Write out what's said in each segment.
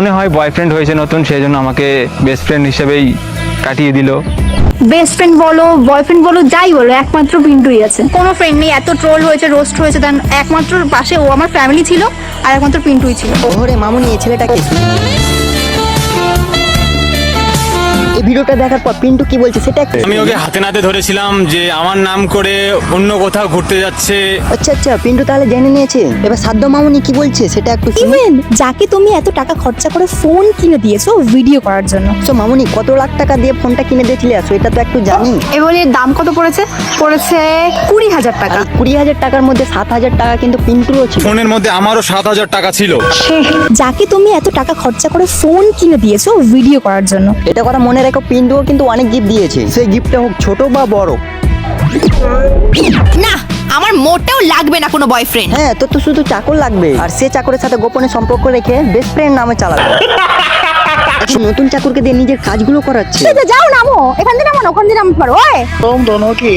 মনে হয় বয়ফ্রেন্ড হয়েছে নতুন, সেই জন্য আমাকে বেস্ট ফ্রেন্ড হিসেবেই কাটিয়ে দিল। বেস্ট ফ্রেন্ড বলো বয়ফ্রেন্ড বলো যাই বলো, একমাত্র পিন্টুই আছে। কোনো ফ্রেন্ড নেই, এত ট্রোল হয়েছে রোস্ট হয়েছে, দেন একমাত্র পাশে ও আমার ফ্যামিলি ছিল আর একমাত্র পিন্টুই ছিল। ওরে মামুনি, এই ছেলেটাকে এই ভিডিওটা দেখার পর পিন্টু কি বলছে সেটা একটু। আমি ওকে হাতে নাতে ধরেছিলাম যে আমার নাম করে অন্য কোথাও ঘুরতে যাচ্ছে। আচ্ছা আচ্ছা, পিন্টু তাহলে জেনে নিয়েছে। এবার সাদ্য মামুনি কি বলছে সেটা একটু শুনি। ইভেন যাকে তুমি এত টাকা খরচা করে ফোন কিনে দিয়েছো ভিডিও করার জন্য, তো মামুনি কত লাখ টাকা দিয়ে ফোনটা কিনে দিয়েছিলে আসো, এটা তো একটু জানি। এবারে দাম কত পড়েছে? পড়েছে 20,000 টাকা। 20,000 টাকার মধ্যে 7,000 টাকা কিন্তু পিন্টুরও ছিল। ফোনের মধ্যে আমারও 7,000 টাকা ছিল। যাকে তুমি এত টাকা খরচা করে ফোন কিনে দিয়েছো ভিডিও করার জন্য, এটা কথা মনে রেখো, পিন্টুও কিন্তু অনেক গিফট দিয়েছে, সেই গিফটটা হোক ছোট বা বড়। না, আমার মোটেও লাগবে না কোনো বয়ফ্রেন্ড। হ্যাঁ, তোর তো শুধু চাকর লাগবে, আর সে চাকরের সাথে গোপনে সম্পর্ক রেখে বেস্ট ফ্রেন্ড নামে চালাবে। এখন নতুন চাকরকে দিয়ে নিজের কাজগুলো করাচ্ছে। যাও নামো, এখান থেকে নামো, ওখান থেকে নামতে পারো। तुम दोनों की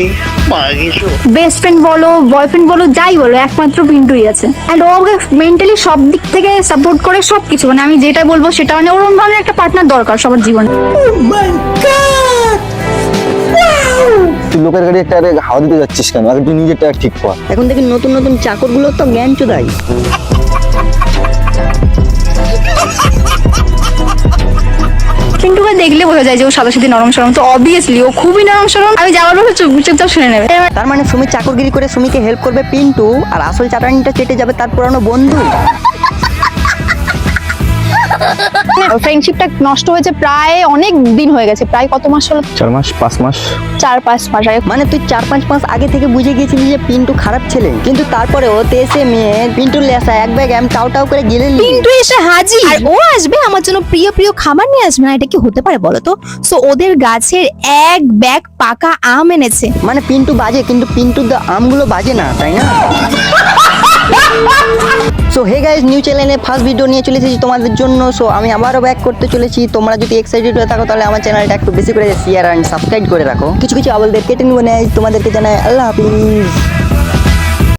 मांगिशो। বেস্ট ফ্রেন্ড বলো বয়ফ্রেন্ড বলো যাই বলো, একমাত্র পিন্টুই আছে। এন্ড ও আমাকে মেন্টালি সব দিক থেকে সাপোর্ট করে, সবকিছু মানে আমি যেটা বলবো সেটা, মানে ওরকম ধরনের একটা পার্টনার দরকার সবার জীবনে। তুই লোকের গাড়ি একটা হাওয়া দিতে যাচ্ছিস কেন? আগে তুই নিজেরটা ঠিক কর। এখন থেকে নতুন নতুন চাকরগুলো তো জ্ঞান চোদাই। পিন্টুকে দেখলে বোঝা যায় যে ও সাদাসাদি নরম সরম, তো অবভিয়াসলি ও খুবই নরম সরম। আমি যাওয়ার পর চুপচাপ শুনে নেবে। তার মানে সুমি চাকরগিরি করে সুমিকে হেল্প করবে পিন্টু, আর আসল চাটানিটা চেটে যাবে তার পুরানো বন্ধু। ফ্রেন্ডশিপটা নষ্ট হয়েছে প্রায় অনেক দিন হয়ে গেছে, প্রায় কত মাস হলো? 4 মাস 5 মাস। 4-5 মাস আগে। মানে তুই 4-5 মাস আগে থেকে বুঝে গিয়েছিলি যে পিন্টু খারাপ ছেলে, কিন্তু তারপরে ও তেসে মেয়ে পিন্টুর লেসা এক ব্যাগ টাও টাও করে গিলে নিলি। পিন্টু এসে হাজির, আর ও আসবে আমার জন্য প্রিয় প্রিয় খাবার নিয়ে আসবে না, এটা কি হতে পারে বলো তো? সো ওদের গাছের এক ব্যাগ পাকা আম এনেছে। মানে পিন্টু বাজে, কিন্তু পিন্টুর আমগুলো বাজে না, তাই না? সো হে গাইস, নিউ চ্যানেলে ফার্স্ট ভিডিও নিয়ে চলে এসেছি তোমাদের জন্য। সো আমি আবারও ব্যাক করতে চলেছি। তোমরা যদি এক্সাইটেড হয়ে থাকো তাহলে আমার চ্যানেলটা একটু বেশি করে শেয়ার অ্যান্ড সাবস্ক্রাইব করে রাখো। কিছু কিছু আবলদের কেটে নেবো, তোমাদেরকে জানাই আল্লাহ হাফিজ।